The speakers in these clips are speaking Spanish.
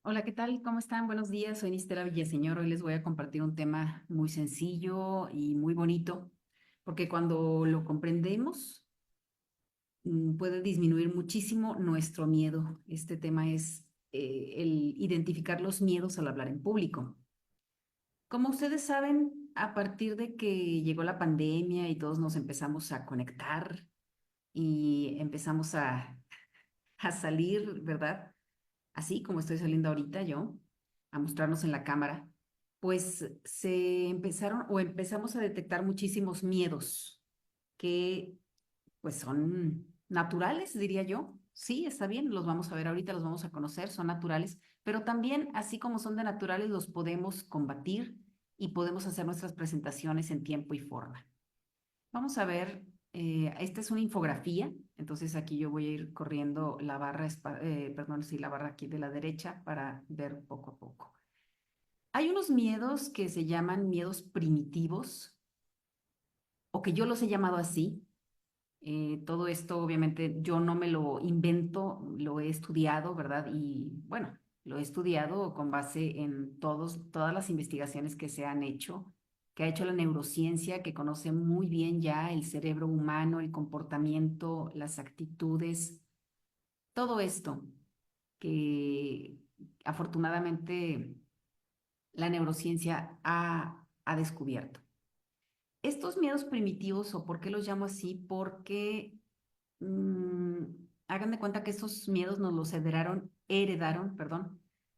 Hola, ¿qué tal? ¿Cómo están? Buenos días. Soy Nistela Villaseñor. Hoy les voy a compartir un tema muy sencillo y muy bonito, porque cuando lo comprendemos, puede disminuir muchísimo nuestro miedo. Este tema es el identificar los miedos al hablar en público. Como ustedes saben, a partir de que llegó la pandemia y todos nos empezamos a conectar y empezamos a salir, ¿verdad? Así como estoy saliendo ahorita yo, a mostrarnos en la cámara, pues se empezaron o empezamos a detectar muchísimos miedos que pues son naturales, diría yo. Sí, está bien, los vamos a ver ahorita, los vamos a conocer, son naturales, pero también, así como son de naturales, los podemos combatir y podemos hacer nuestras presentaciones en tiempo y forma. Vamos a ver, esta es una infografía, entonces aquí yo voy a ir corriendo la barra, perdón, sí, la barra aquí de la derecha para ver poco a poco. Hay unos miedos que se llaman miedos primitivos, o que yo los he llamado así. Todo esto, obviamente, yo no me lo invento, lo he estudiado, ¿verdad? Y bueno, lo he estudiado con base en todas las investigaciones que se han hecho, que ha hecho la neurociencia, que conoce muy bien ya el cerebro humano, el comportamiento, las actitudes, todo esto que afortunadamente la neurociencia ha descubierto. Estos miedos primitivos, o por qué los llamo así, porque mm, hagan de cuenta que estos miedos nos los heredaron,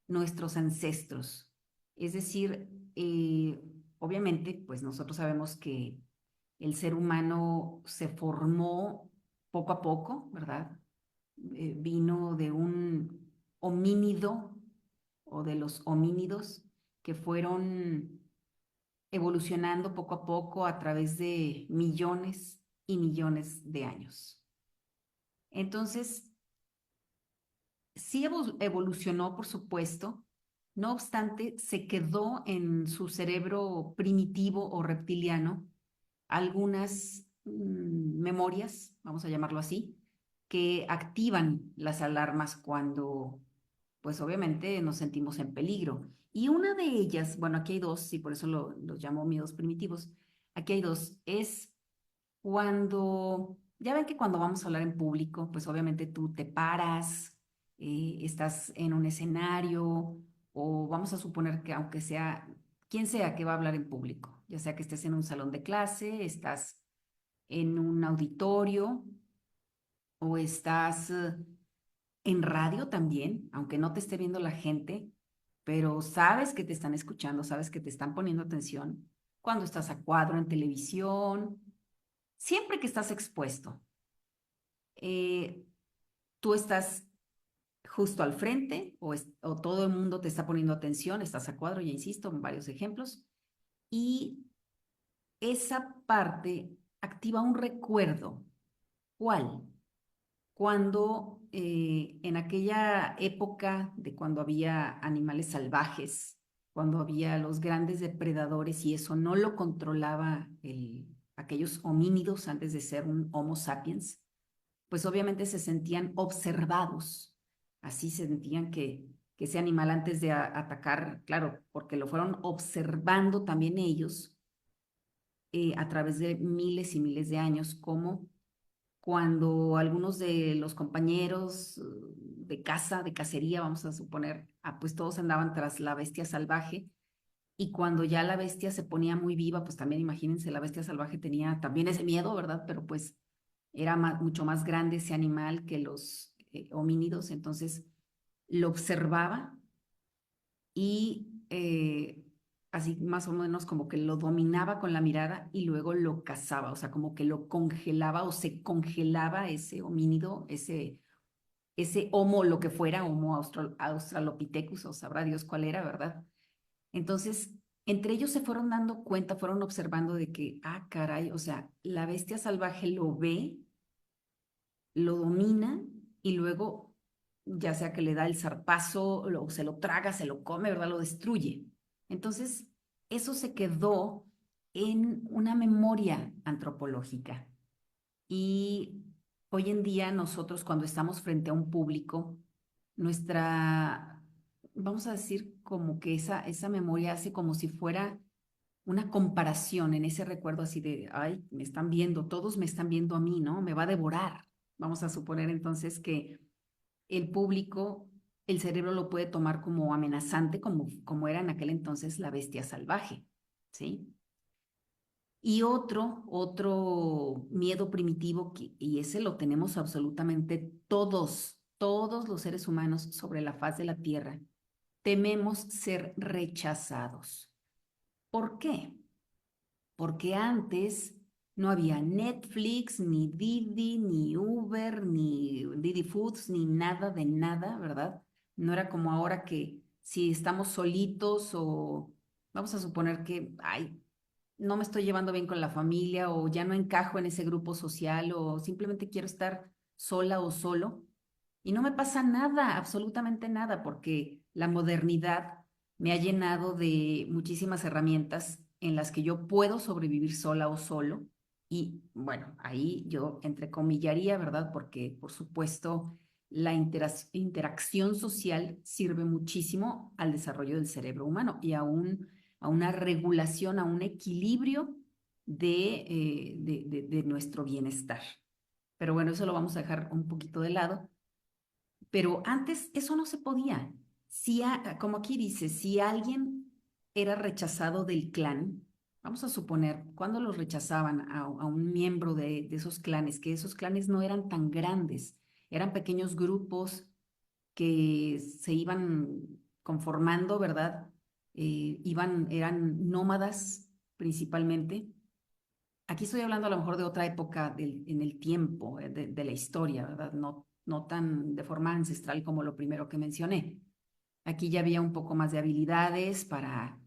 nuestros ancestros. Es decir, obviamente, pues nosotros sabemos que el ser humano se formó poco a poco, ¿verdad? Vino de un homínido o de los homínidos que fueron evolucionando poco a poco a través de millones y millones de años. Entonces, sí evolucionó, por supuesto, no obstante, se quedó en su cerebro primitivo o reptiliano algunas memorias, vamos a llamarlo así, que activan las alarmas cuando, pues obviamente nos sentimos en peligro. Y una de ellas, bueno, aquí hay dos, y por eso los llamo miedos primitivos, aquí hay dos, es cuando, ya ven que cuando vamos a hablar en público, pues obviamente tú te paras, estás en un escenario, o vamos a suponer que aunque sea quien sea que va a hablar en público, ya sea que estés en un salón de clase, estás en un auditorio o estás en radio también, aunque no te esté viendo la gente, pero sabes que te están escuchando, sabes que te están poniendo atención cuando estás a cuadro en televisión, siempre que estás expuesto. eh, Tú estás justo al frente o todo el mundo te está poniendo atención, estás a cuadro, ya insisto, en varios ejemplos, y esa parte activa un recuerdo. ¿Cuál? Cuando en aquella época de cuando había animales salvajes, cuando había los grandes depredadores y eso no lo controlaba aquellos homínidos antes de ser un Homo sapiens, pues obviamente se sentían observados. Así sentían que ese animal antes de atacar, claro, porque lo fueron observando también ellos a través de miles y miles de años, como cuando algunos de los compañeros de caza, de cacería, vamos a suponer, pues todos andaban tras la bestia salvaje. Y cuando ya la bestia se ponía muy viva, pues también imagínense, la bestia salvaje tenía también ese miedo, ¿verdad? Pero pues era mucho más grande ese animal que los homínidos, entonces lo observaba y así más o menos como que lo dominaba con la mirada y luego lo cazaba, o sea, como que lo congelaba o se congelaba ese homínido, ese homo, lo que fuera, homo australopithecus, o sabrá Dios cuál era, ¿verdad? Entonces, entre ellos se fueron dando cuenta, fueron observando de que, caray, o sea, la bestia salvaje lo ve, lo domina y luego, ya sea que le da el zarpazo, o se lo traga, se lo come, ¿verdad? Lo destruye. Entonces, eso se quedó en una memoria antropológica. Y hoy en día nosotros cuando estamos frente a un público, nuestra vamos a decir, como que esa memoria hace como si fuera una comparación en ese recuerdo así de, ay, me están viendo, todos me están viendo a mí, ¿no? Me va a devorar. Vamos a suponer entonces que el público, el cerebro lo puede tomar como amenazante, como era en aquel entonces la bestia salvaje, ¿sí? Y otro miedo primitivo, y ese lo tenemos absolutamente todos los seres humanos sobre la faz de la tierra, tememos ser rechazados. ¿Por qué? Porque antes no había Netflix, ni Didi, ni Uber, ni Didi Foods, ni nada de nada, ¿verdad? No era como ahora que si estamos solitos o vamos a suponer que, ay, no me estoy llevando bien con la familia o ya no encajo en ese grupo social o simplemente quiero estar sola o solo. Y no me pasa nada, absolutamente nada, porque la modernidad me ha llenado de muchísimas herramientas en las que yo puedo sobrevivir sola o solo. Y bueno, ahí yo entrecomillaría, ¿verdad? Porque por supuesto la interacción social sirve muchísimo al desarrollo del cerebro humano y a una regulación, a un equilibrio de nuestro bienestar. Pero bueno, eso lo vamos a dejar un poquito de lado. Pero antes eso no se podía. Si como aquí dice, si alguien era rechazado del clan, vamos a suponer, cuando los rechazaban a un miembro de esos clanes, que esos clanes no eran tan grandes, eran pequeños grupos que se iban conformando, ¿verdad? Eran nómadas principalmente. Aquí estoy hablando a lo mejor de otra época en el tiempo, de la historia, ¿verdad? No tan de forma ancestral como lo primero que mencioné. Aquí ya había un poco más de habilidades para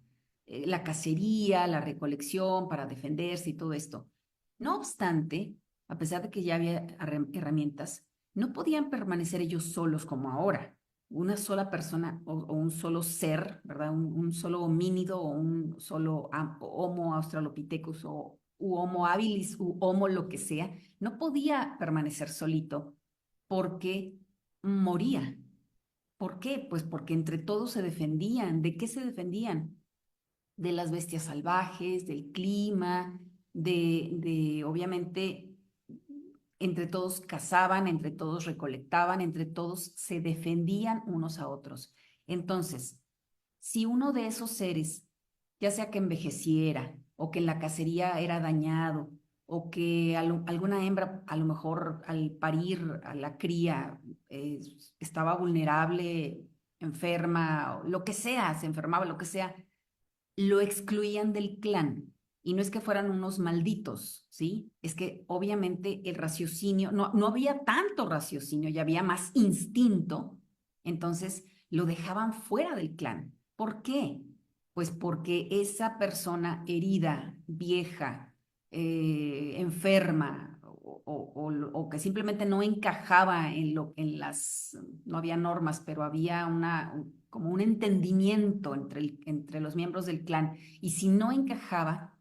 la cacería, la recolección, para defenderse y todo esto. No obstante, a pesar de que ya había herramientas, no podían permanecer ellos solos como ahora. Una sola persona o un solo ser, ¿verdad? Un solo homínido o un solo Homo australopithecus o u Homo habilis u Homo lo que sea, no podía permanecer solito porque moría. ¿Por qué? Pues porque entre todos se defendían. ¿De qué se defendían? De las bestias salvajes, del clima, obviamente, entre todos cazaban, entre todos recolectaban, entre todos se defendían unos a otros. Entonces, si uno de esos seres, ya sea que envejeciera o que en la cacería era dañado o que alguna hembra a lo mejor al parir a la cría eh, estaba vulnerable, enferma, o lo que sea, se enfermaba, lo que sea, lo excluían del clan. Y no es que fueran unos malditos, ¿sí? Es que obviamente el raciocinio, no había tanto raciocinio, ya había más instinto, entonces lo dejaban fuera del clan. ¿Por qué? Pues porque esa persona herida, vieja, enferma, o que simplemente no encajaba no había normas, pero había como un entendimiento entre los miembros del clan. Y si no encajaba,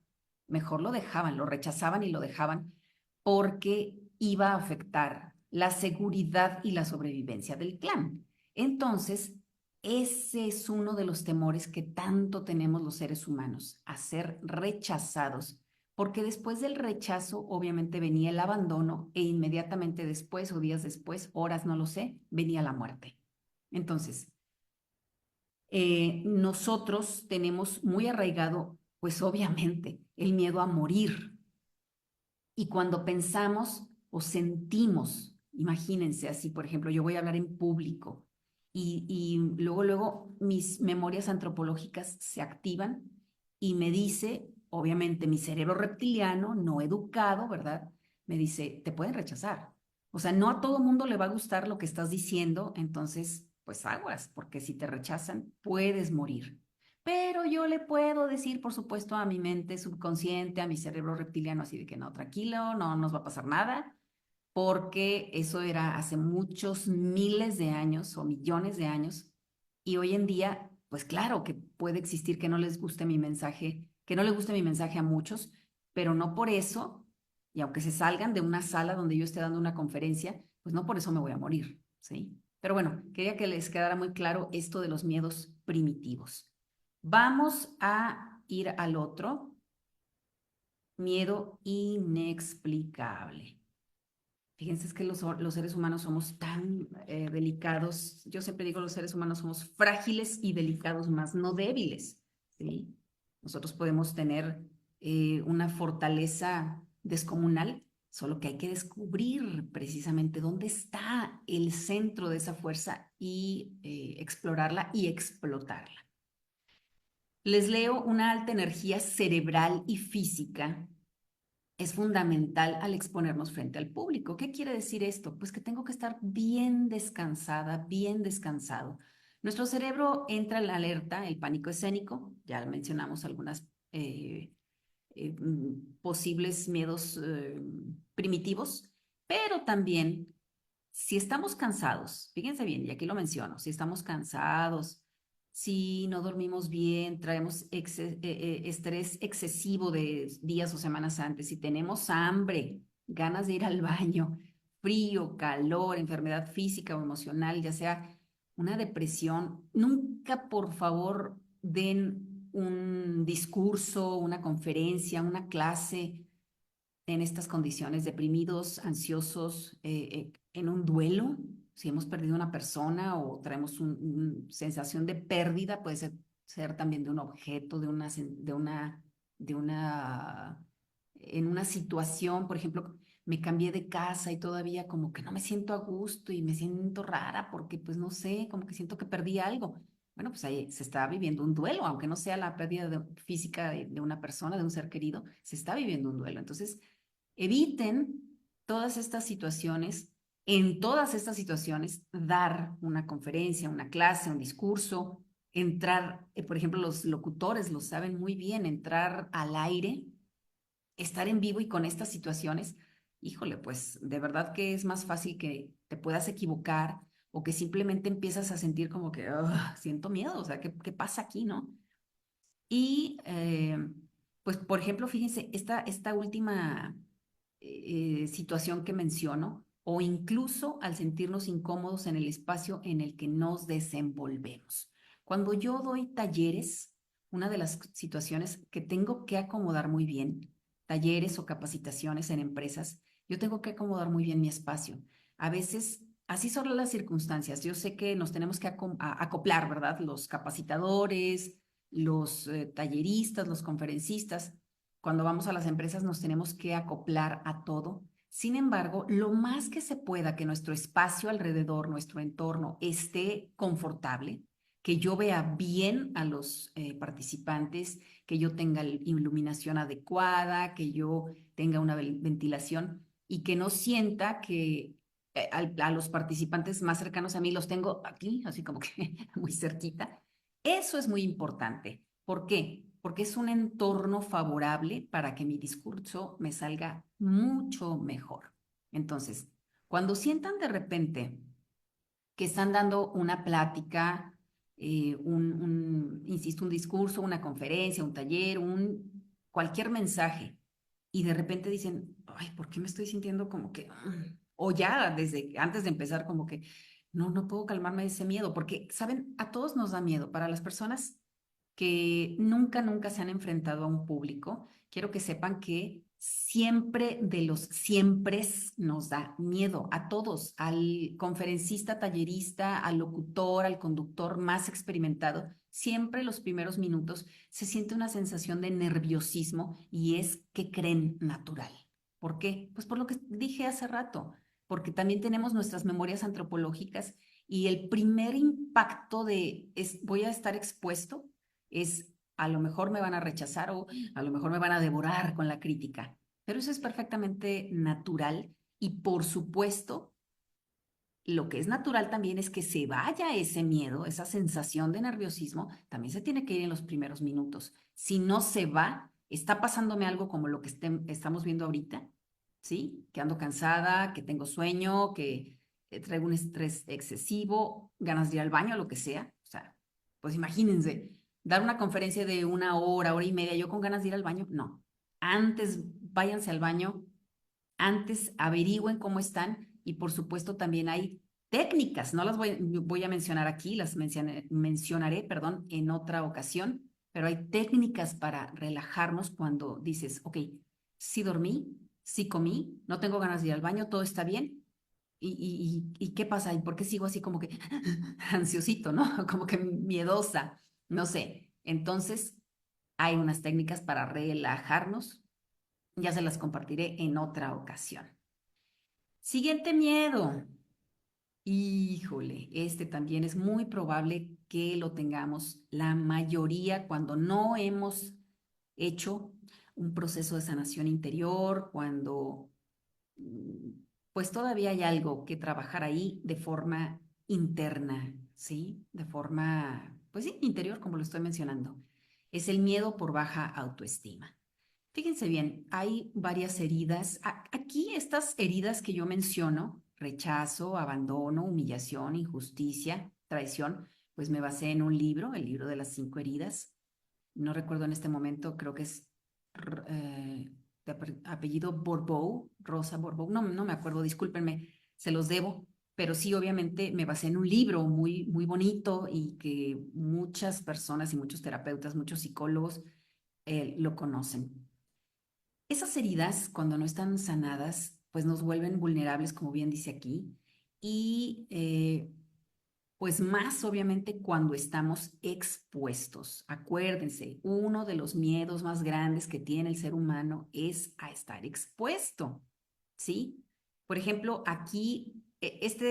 mejor lo dejaban, lo rechazaban y lo dejaban porque iba a afectar la seguridad y la sobrevivencia del clan. Entonces, ese es uno de los temores que tanto tenemos los seres humanos, a ser rechazados, porque después del rechazo obviamente venía el abandono e inmediatamente después o días después, horas, no lo sé, venía la muerte. Entonces, nosotros tenemos muy arraigado, pues obviamente, el miedo a morir. Y cuando pensamos o sentimos, imagínense así, por ejemplo, yo voy a hablar en público y luego mis memorias antropológicas se activan y me dice, obviamente mi cerebro reptiliano, no educado, ¿verdad? Me dice, te pueden rechazar. O sea, no a todo mundo le va a gustar lo que estás diciendo, entonces, pues aguas, porque si te rechazan, puedes morir. Pero yo le puedo decir, por supuesto, a mi mente subconsciente, a mi cerebro reptiliano, así de que no, tranquilo, no nos va a pasar nada, porque eso era hace muchos miles de años o millones de años. Y hoy en día, pues claro que puede existir que no les guste mi mensaje, que no le guste mi mensaje a muchos, pero no por eso, y aunque se salgan de una sala donde yo esté dando una conferencia, pues no por eso me voy a morir, ¿sí? Pero bueno, quería que les quedara muy claro esto de los miedos primitivos. Vamos a ir al otro, miedo inexplicable. Fíjense, es que los seres humanos somos tan delicados. Yo siempre digo, los seres humanos somos frágiles y delicados, más no débiles, ¿sí? Nosotros podemos tener una fortaleza descomunal, solo que hay que descubrir precisamente dónde está el centro de esa fuerza y explorarla y explotarla. Les leo: una alta energía cerebral y física es fundamental al exponernos frente al público. ¿Qué quiere decir esto? Pues que tengo que estar bien descansada, bien descansado. Nuestro cerebro entra en la alerta, el pánico escénico, ya mencionamos algunas posibles miedos primitivos, pero también si estamos cansados, fíjense bien, y aquí lo menciono, si estamos cansados, si no dormimos bien, traemos estrés excesivo de días o semanas antes, si tenemos hambre, ganas de ir al baño, frío, calor, enfermedad física o emocional, ya sea una depresión, nunca por favor den un discurso, una conferencia, una clase en estas condiciones, deprimidos, ansiosos, en un duelo, si hemos perdido una persona o traemos una sensación de pérdida, puede ser también de un objeto, en una situación, por ejemplo, me cambié de casa y todavía como que no me siento a gusto y me siento rara porque pues no sé, como que siento que perdí algo. Bueno, pues ahí se está viviendo un duelo, aunque no sea la pérdida física de una persona, de un ser querido, se está viviendo un duelo. Entonces, eviten todas estas situaciones, en todas estas situaciones, dar una conferencia, una clase, un discurso, entrar, por ejemplo, los locutores lo saben muy bien, entrar al aire, estar en vivo y con estas situaciones, híjole, pues de verdad que es más fácil que te puedas equivocar o que simplemente empiezas a sentir como que "Ugh, siento miedo, o sea, ¿qué pasa aquí, no? Y pues, por ejemplo, fíjense, esta última situación que menciono, o incluso al sentirnos incómodos en el espacio en el que nos desenvolvemos. Cuando yo doy talleres, una de las situaciones que tengo que acomodar muy bien, talleres o capacitaciones en empresas, yo tengo que acomodar muy bien mi espacio. A veces, así son las circunstancias. Yo sé que nos tenemos que acoplar, ¿verdad? Los capacitadores, los talleristas, los conferencistas, cuando vamos a las empresas nos tenemos que acoplar a todo. Sin embargo, lo más que se pueda que nuestro espacio alrededor, nuestro entorno esté confortable, que yo vea bien a los participantes, que yo tenga iluminación adecuada, que yo tenga una ventilación y que no sienta que a los participantes más cercanos a mí los tengo aquí, así como que muy cerquita. Eso es muy importante. ¿Por qué? Porque es un entorno favorable para que mi discurso me salga mucho mejor. Entonces, cuando sientan de repente que están dando una plática, insisto, un discurso, una conferencia, un taller, cualquier mensaje, y de repente dicen, ay, ¿por qué me estoy sintiendo como que, o ya desde antes de empezar, como que, no puedo calmarme de ese miedo, porque, ¿saben? A todos nos da miedo. Para las personas que nunca se han enfrentado a un público, quiero que sepan que siempre de los siempre nos da miedo a todos, al conferencista, tallerista, al locutor, al conductor más experimentado. Siempre los primeros minutos se siente una sensación de nerviosismo y es que creen natural. ¿Por qué? Pues por lo que dije hace rato, porque también tenemos nuestras memorias antropológicas y el primer impacto voy a estar expuesto es a lo mejor me van a rechazar o a lo mejor me van a devorar con la crítica, pero eso es perfectamente natural y por supuesto lo que es natural también es que se vaya ese miedo, esa sensación de nerviosismo, también se tiene que ir en los primeros minutos. Si no se va, está pasándome algo como lo que estamos viendo ahorita, ¿sí? Que ando cansada, que tengo sueño, que traigo un estrés excesivo, ganas de ir al baño, lo que sea. O sea, pues imagínense, dar una conferencia de una hora y media, yo con ganas de ir al baño, no. Antes váyanse al baño, antes averigüen cómo están y por supuesto también hay técnicas, no las voy a mencionar aquí, las mencionaré, perdón, en otra ocasión, pero hay técnicas para relajarnos cuando dices, ok, sí dormí, sí comí, no tengo ganas de ir al baño, todo está bien. ¿Y qué pasa? ¿Y por qué sigo así como que ansiosito, ¿no? Como que miedosa, no sé. Entonces, hay unas técnicas para relajarnos, ya se las compartiré en otra ocasión. Siguiente miedo. Híjole, este también es muy probable que lo tengamos la mayoría cuando no hemos hecho un proceso de sanación interior, cuando mm, pues todavía hay algo que trabajar ahí de forma interna, ¿sí? De forma, pues sí, interior, como lo estoy mencionando. Es el miedo por baja autoestima. Fíjense bien, hay varias heridas. Aquí estas heridas que yo menciono, rechazo, abandono, humillación, injusticia, traición, pues me basé en un libro, el libro de las 5 heridas. No recuerdo en este momento, creo que es de apellido Borbou, Rosa Borbou, no me acuerdo, discúlpenme, se los debo, pero sí, obviamente me basé en un libro muy, muy bonito y que muchas personas y muchos terapeutas, muchos psicólogos lo conocen. Esas heridas, cuando no están sanadas, pues nos vuelven vulnerables, como bien dice aquí, y pues más obviamente cuando estamos expuestos. Acuérdense, uno de los miedos más grandes que tiene el ser humano es a estar expuesto, ¿sí? Por ejemplo, aquí, esta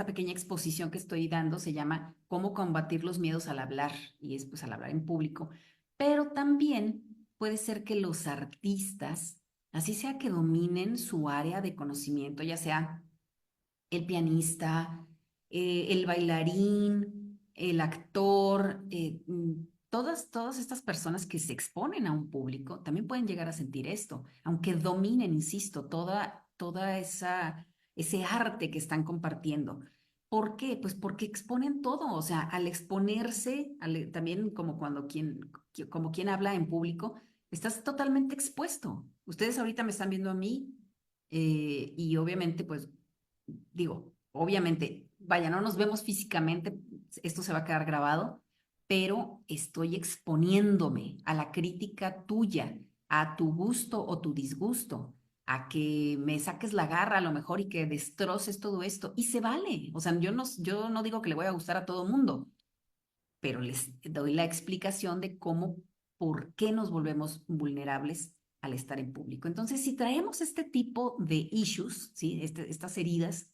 pequeña exposición que estoy dando se llama Cómo combatir los miedos al hablar, y es pues al hablar en público, pero también puede ser que los artistas, así sea que dominen su área de conocimiento, ya sea el pianista, el bailarín, el actor, todas estas personas que se exponen a un público también pueden llegar a sentir esto, aunque dominen, insisto, toda ese arte que están compartiendo. ¿Por qué? Pues porque exponen todo, o sea, al exponerse, también como quien habla en público, estás totalmente expuesto. Ustedes ahorita me están viendo a mí y obviamente pues digo, obviamente, vaya, no nos vemos físicamente, esto se va a quedar grabado, pero estoy exponiéndome a la crítica tuya, a tu gusto o tu disgusto, a que me saques la garra a lo mejor y que destroces todo esto. Y se vale. O sea, yo no digo que le voy a gustar a todo mundo, pero les doy la explicación de cómo, por qué nos volvemos vulnerables al estar en público. Entonces, si traemos este tipo de issues, ¿sí? Estas heridas,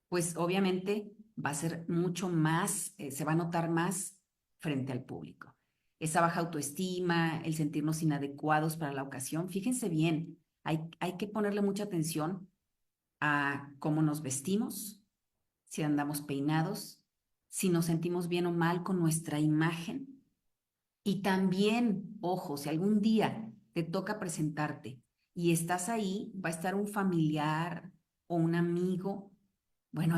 pues obviamente va a ser mucho más, se va a notar más frente al público. Esa baja autoestima, el sentirnos inadecuados para la ocasión, fíjense bien, hay que ponerle mucha atención a cómo nos vestimos, si andamos peinados, si nos sentimos bien o mal con nuestra imagen. Y también, ojo, si algún día te toca presentarte y estás ahí, va a estar un familiar o un amigo. Bueno,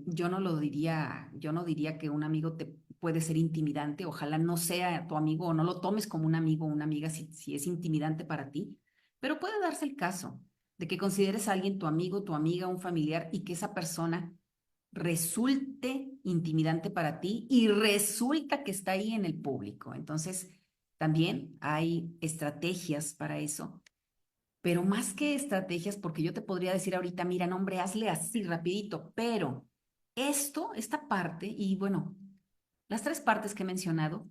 yo no diría que un amigo te puede ser intimidante. Ojalá no sea tu amigo o no lo tomes como un amigo o una amiga si es intimidante para ti. Pero puede darse el caso de que consideres a alguien tu amigo, tu amiga, un familiar y que esa persona resulte intimidante para ti y resulta que está ahí en el público. Entonces, también hay estrategias para eso, pero más que estrategias, porque yo te podría decir ahorita, mira, no, hombre, hazle así rapidito, pero esta parte, y bueno, las 3 partes que he mencionado,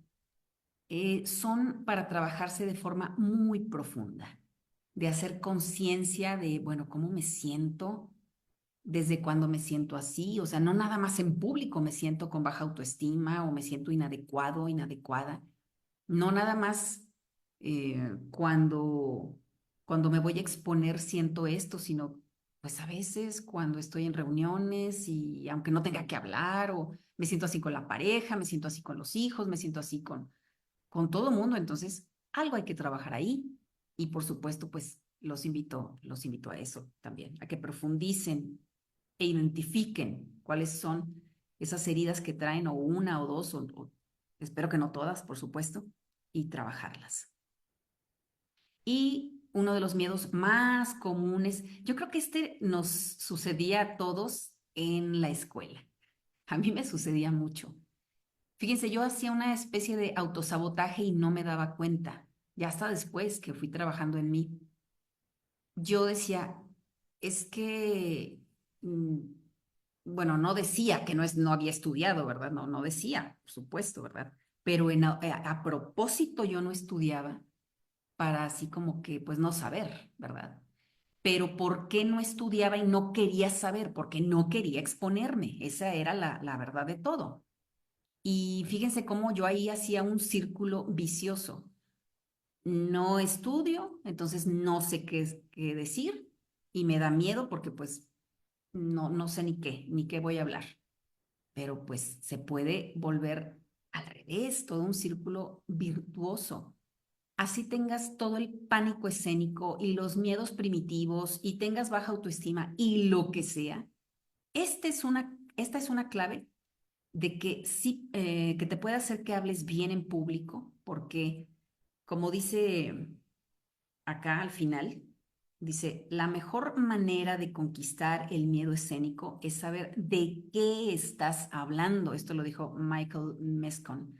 son para trabajarse de forma muy profunda, de hacer conciencia de, bueno, cómo me siento, desde cuando me siento así, o sea, no nada más en público me siento con baja autoestima o me siento inadecuado, inadecuada, no nada más cuando me voy a exponer siento esto, sino pues a veces cuando estoy en reuniones y aunque no tenga que hablar o me siento así con la pareja, me siento así con los hijos, me siento así con todo mundo, entonces algo hay que trabajar ahí y por supuesto pues los invito a eso también, a que profundicen e identifiquen cuáles son esas heridas que traen o una o dos o espero que no todas, por supuesto, y trabajarlas. Y uno de los miedos más comunes. Yo creo que este nos sucedía a todos en la escuela. A mí me sucedía mucho. Fíjense, yo hacía una especie de autosabotaje y no me daba cuenta. Ya hasta después que fui trabajando en mí, yo decía, es que, bueno, no decía que no había estudiado, ¿verdad? No, no decía, por supuesto, ¿verdad? Pero a propósito yo no estudiaba para así como que, pues no saber, ¿verdad? Pero ¿por qué no estudiaba y no quería saber? Porque no quería exponerme. Esa era la verdad de todo. Y fíjense cómo yo ahí hacía un círculo vicioso. No estudio, entonces no sé qué decir y me da miedo porque pues no sé ni qué voy a hablar. Pero pues se puede volver al revés, todo un círculo virtuoso. Así tengas todo el pánico escénico y los miedos primitivos y tengas baja autoestima y lo que sea, esta es una clave de que sí, que te puede hacer que hables bien en público, porque como dice acá al final, dice, la mejor manera de conquistar el miedo escénico es saber de qué estás hablando. Esto lo dijo Michael Mescon,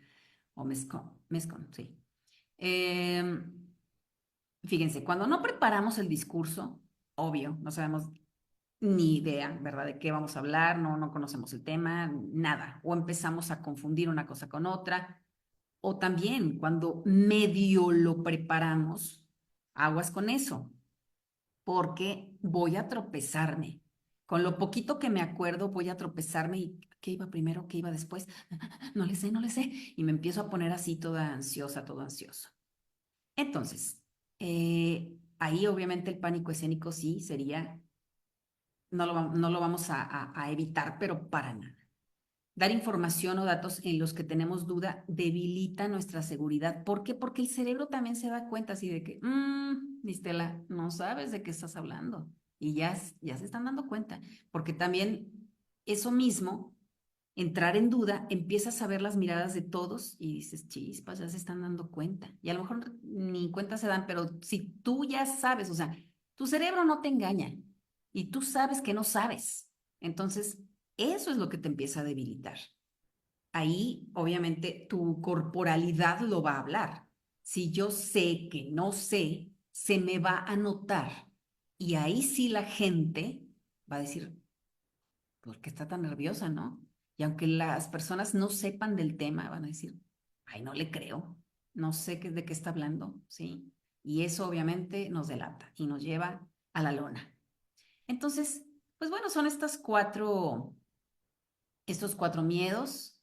o Mescon, sí. Eh, Fíjense, cuando no preparamos el discurso, obvio, no sabemos ni idea, ¿verdad? De qué vamos a hablar, no conocemos el tema, nada. O empezamos a confundir una cosa con otra. O también cuando medio lo preparamos, aguas con eso, porque voy a tropezarme. Con lo poquito que me acuerdo, voy a tropezarme y ¿qué iba primero? ¿Qué iba después? No le sé, no le sé. Y me empiezo a poner así toda ansiosa, todo ansioso. Entonces, ahí obviamente el pánico escénico sí sería, no lo vamos a evitar, pero para nada. Dar información o datos en los que tenemos duda debilita nuestra seguridad. ¿Por qué? Porque el cerebro también se da cuenta así de que, Mistela, no sabes de qué estás hablando. Y ya se están dando cuenta. Porque también eso mismo, entrar en duda, empiezas a ver las miradas de todos y dices, chispas, ya se están dando cuenta. Y a lo mejor ni cuenta se dan, pero si tú ya sabes, o sea, tu cerebro no te engaña y tú sabes que no sabes. Entonces, eso es lo que te empieza a debilitar. Ahí, obviamente, tu corporalidad lo va a hablar. Si yo sé que no sé, se me va a notar. Y ahí sí la gente va a decir, ¿por qué está tan nerviosa, no? Y aunque las personas no sepan del tema, van a decir, ay, no le creo, no sé de qué está hablando, ¿sí? Y eso obviamente nos delata y nos lleva a la lona. Entonces, pues bueno, son estos cuatro miedos: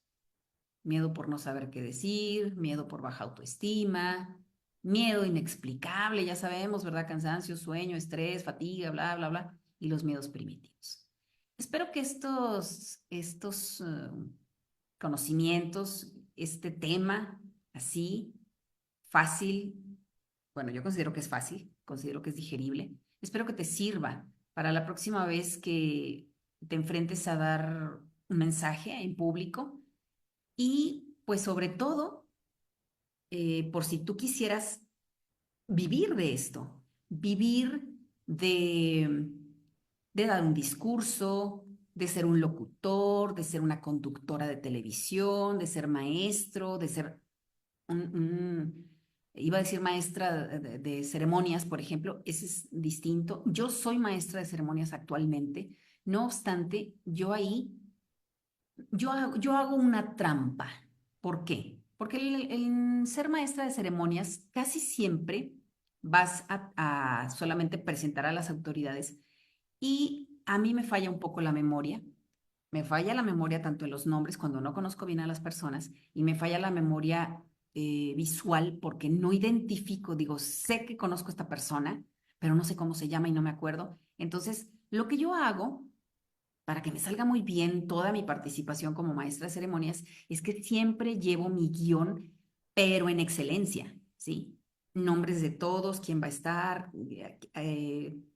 miedo por no saber qué decir, miedo por baja autoestima, miedo inexplicable, ya sabemos, ¿verdad? Cansancio, sueño, estrés, fatiga, bla, bla, bla, y los miedos primitivos. Espero que estos conocimientos, este tema así, fácil, bueno, yo considero que es fácil, considero que es digerible. Espero que te sirva para la próxima vez que te enfrentes a dar un mensaje en público y pues sobre todo, por si tú quisieras vivir de esto, vivir de, de dar un discurso, de ser un locutor, de ser una conductora de televisión, de ser maestro, de ser iba a decir maestra de ceremonias, por ejemplo, ese es distinto. Yo soy maestra de ceremonias actualmente, no obstante, yo hago una trampa. ¿Por qué? Porque el ser maestra de ceremonias casi siempre vas a solamente presentar a las autoridades y a mí me falla un poco la memoria. Me falla la memoria tanto en los nombres cuando no conozco bien a las personas y me falla la memoria visual porque no identifico, digo, sé que conozco a esta persona, pero no sé cómo se llama y no me acuerdo. Entonces, lo que yo hago para que me salga muy bien toda mi participación como maestra de ceremonias, es que siempre llevo mi guión, pero en excelencia, ¿sí? Nombres de todos, quién va a estar,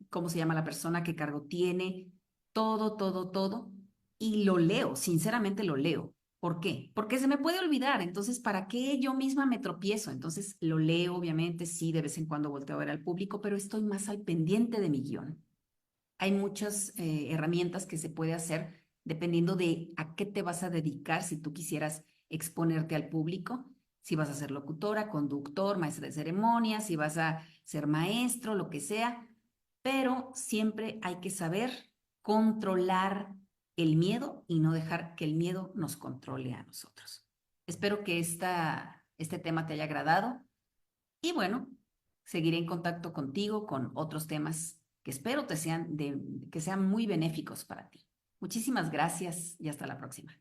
cómo se llama la persona, qué cargo tiene, todo, todo, todo. Y lo leo, sinceramente lo leo, ¿Por qué? Porque se me puede olvidar. Entonces, ¿para qué yo misma me tropiezo? Entonces, lo leo, obviamente, sí, de vez en cuando volteo a ver al público, pero estoy más al pendiente de mi guión. Hay muchas herramientas que se puede hacer dependiendo de a qué te vas a dedicar si tú quisieras exponerte al público, si vas a ser locutora, conductor, maestra de ceremonias, si vas a ser maestro, lo que sea, pero siempre hay que saber controlar el miedo y no dejar que el miedo nos controle a nosotros. Espero que este tema te haya agradado y bueno, seguiré en contacto contigo con otros temas que espero que sean muy benéficos para ti. Muchísimas gracias y hasta la próxima.